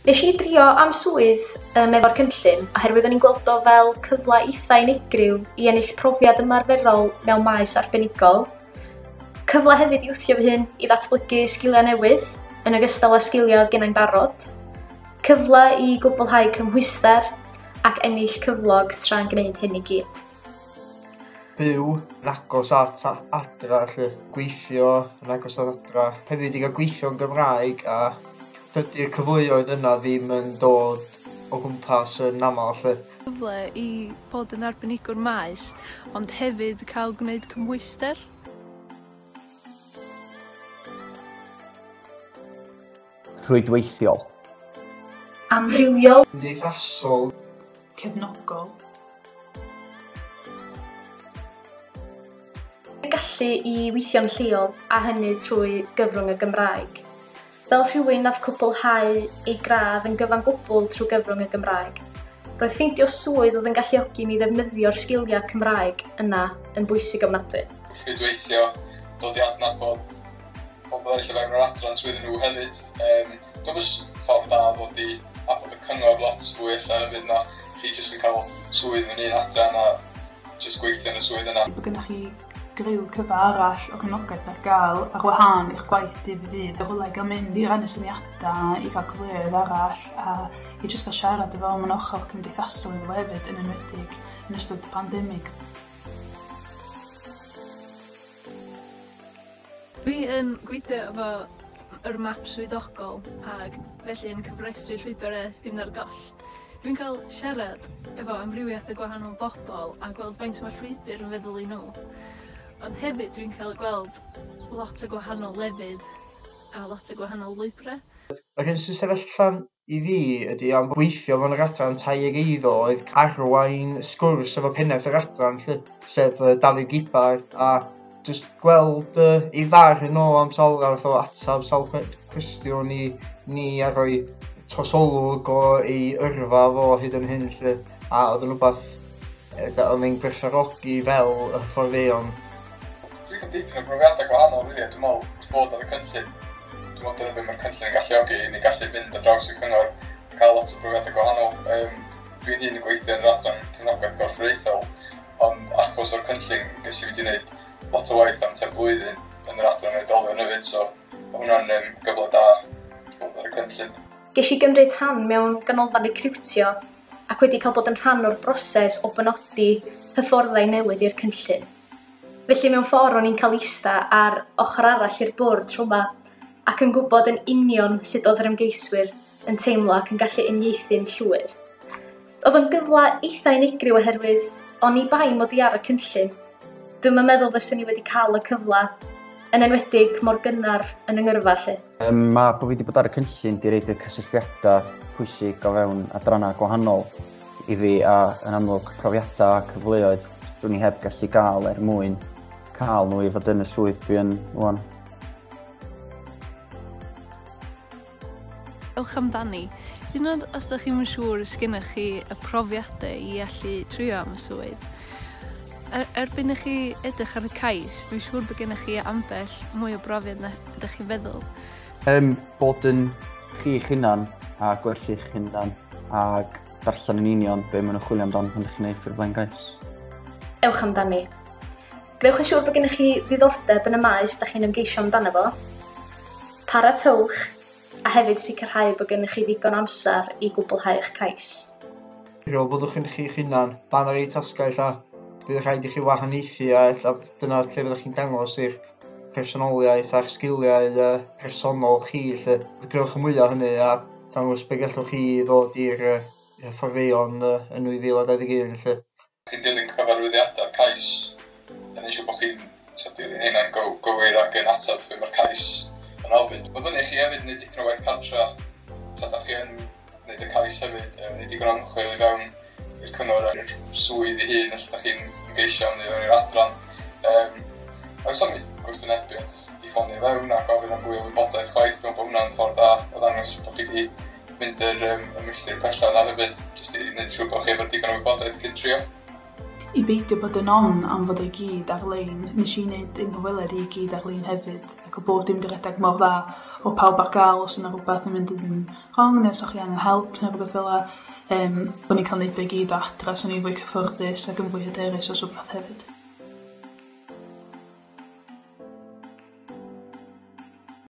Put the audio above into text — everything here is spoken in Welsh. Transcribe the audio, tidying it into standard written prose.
Nes I drio am swydd efo'r cynllun oherwydd o'n i'n gweld o fel cyfle eitha unigryw I ennill profiad ymarferol mewn maes arbenigol. Cyfle hefyd I wthio fy hun I ddatblygu sgiliau newydd yn ogystal â sgiliau oedd gennau'n barod. Cyfle I gwblhau cymhwyster ac ennill cyflog tra'n gwneud hyn I gyd. Byw yn agos at adra, gweithio yn agos at adra. Hefyd I gael gweithio yn Gymraeg a dydy'r cyfleoedd yna ddim yn dod o gwmpas yn aml. Cyfle I fod yn arbenigwr maes, ond hefyd cael gwneud cymhwyster. Rhwydweithiol. Amrywiol. Cymdeithasol. Cefnogol. Gallu I weithio'n lleol a hynny trwy gyfrwng y Gymraeg. Fel rhywun nath cwblhau ei gradd yn gyfan gwbl trwy gyfrwng y Gymraeg, roedd ffeindio swydd oedd yn galluogi mi ddefnyddio'r sgiliau Cymraeg yna yn bwysig ofnadwy. Rhydweithio, dod I adnabod pobl eraill o fewn yr adran swydden nhw hefyd. Dwi'n bwys ffordd da ddod I abod y cyngor lot fwy ella hefyd na chi jyst yn cael swydd yn un adran a jyst gweithio yn y swydd yna. Mae gennych chi gryw cyfa arall o gefnogaeth ar gael ar wahân i'ch gwaith dydd I ddydd. Y hwle I gael mynd I rannu syniadau, I gael cyfleoedd arall a I jyst gael siarad efo mewn ochr cymdeithasol iddo hefyd yn enwedig yn ystod y pandemig. Dwi yn gweithio efo yr map swyddogol ac felly yn cyfrestru llwybyr dim ar goll. Dwi'n cael siarad efo amrywiaeth y gwahanol bobl a gweld faint mae'r llwybyr yn feddwl I nhw. Ond hefyd dwi'n cael gweld lot o gwahanol lefydd a lot o gwahanol lwybrau. Ac yn sy'n sefyll allan I fi ydy am gweithio fewn yr adran tair eiddo oedd arwain sgwrs efo pennaeth yr adran, sef Dafydd Gibbard, a jyst gweld ei farn o am sawl arall o atab sawl cwestiwn ni a rhoi trosolwg o ei yrfa fo hyd yn hyn, a oedd yn rhywbeth oedd yn gwerthfawrogi fel y fforddeuon. Dwi'n cael dipyn o brofiadau gwahanol rili, dwi'n meddwl wrth fod ar y cynllun. Dwi'n meddwl dyna beth mae'r cynllun yn galluogi I ni gallu fynd ar draws y cyngor a cael lot o brofiadau gwahanol. Dwi'n hun yn gweithio yn yr adran cefnogaeth gorfforaethol, ond achos o'r cynllun ges I wedi gwneud lot o waith am 10 blwyddyn yn yr adran oedolion hefyd, so mae hwnna'n gyfle da wrth fod ar y cynllun. Ges I gymryd rhan mewn ganolfan recriwtio ac wedi cael bod yn rhan o'r broses o benodi hyfforddau newydd i'r cynllun. Felly mewn ffordd o'n i'n cael ista ar ochr arall i'r bwrdd rhwma ac yn gwybod yn union sut oedd yr ymgeiswyr yn teimlo ac yn gallu uniaethu'n llwyr. Oedd yn gyfle eitha unigryw oherwydd o'n I bai mod I ar y cynllun. Dwi'm yn meddwl fyswn I wedi cael y cyfle yn enwedig mor gynnar yn yng Ngyrfa lle. Mae bod fi wedi bod ar y cynllun di reid y cysylltiadau pwysig o fewn adrannau gwahanol I fi a yn amlwg profiadau a cyfleoedd dwi'n I heb gallu gael mwyn cael nhw I fod yn y swydd dwi yn rwan. Ewch amdani. Hyd yn oed os ydych chi'n siŵr os gennych chi y profiadau I allu trio am y swydd. Erbyn I chi edrych ar y cais, dwi'n siŵr bod gennych chi ambell mwy o brofiad na ydych chi'n feddwl. Bod yn chi'ch hunan a gwerthu'ch hunan ac darllen yn union be maen nhw'n chwilio amdan pan ydych chi'n neud ffurflen gais. Ewch amdani. Gnewch yn siŵr bod gennych chi ddiddordeb yn y maes da chi'n ymgeisio amdano fo. Paratowch a hefyd sicrhau bod gennych chi ddigon amser I gwblhau eich cais. Byddwch yn chi'ch hunan, ban ar ei tasgau lla, bydd rhaid I chi wahaniaethu a dyna lle fyddwch chi'n dangos i'r personoliaeth a'r sgiliau personol chi. Gnewch y mwyaf hynny a dangos be gallwch chi ddod i'r fforddeuon yn 2021. Chi'n dilyn cyfarwyddiadau'r cais, yn eisiau bod chi'n dilyn hynna'n gywir ac yn ateb be mae'r cais yn ofyn. Mae fyny chi hefyd wneud dipyn o waith cartra, tra da chi yn wneud y cais hefyd, wneud digon o ymchwil I fewn i'r cyngor a'r swydd I hun, lle da chi'n ymgeisio am neu i'r adran. Ac symud gwrthwynebiad I ffonio fewn a gofyn am fwy o wybodaeth chwaith, mewn bod hwnna'n ffordd da o ddangos bod chi wedi mynd yr ymwylltir pella yna hefyd, jyst I wneud siŵr bod chi efo'r digon o wybodaeth cyn trio. I beidio bod yn on am fod ei gyd ar-lein, nes I wneud un gyfweliad I gyd ar-lein hefyd, ac o bod dim di redeg mor dda o pawb ar gael os yna rhywbeth yn mynd yn wrong, nes o'ch chi angen help neu rhywbeth fel la. O'n i'n cael neud ei gyd adra, so o'n i'n fwy cyffyrddus ac yn fwy hyderus o rhywbeth hefyd.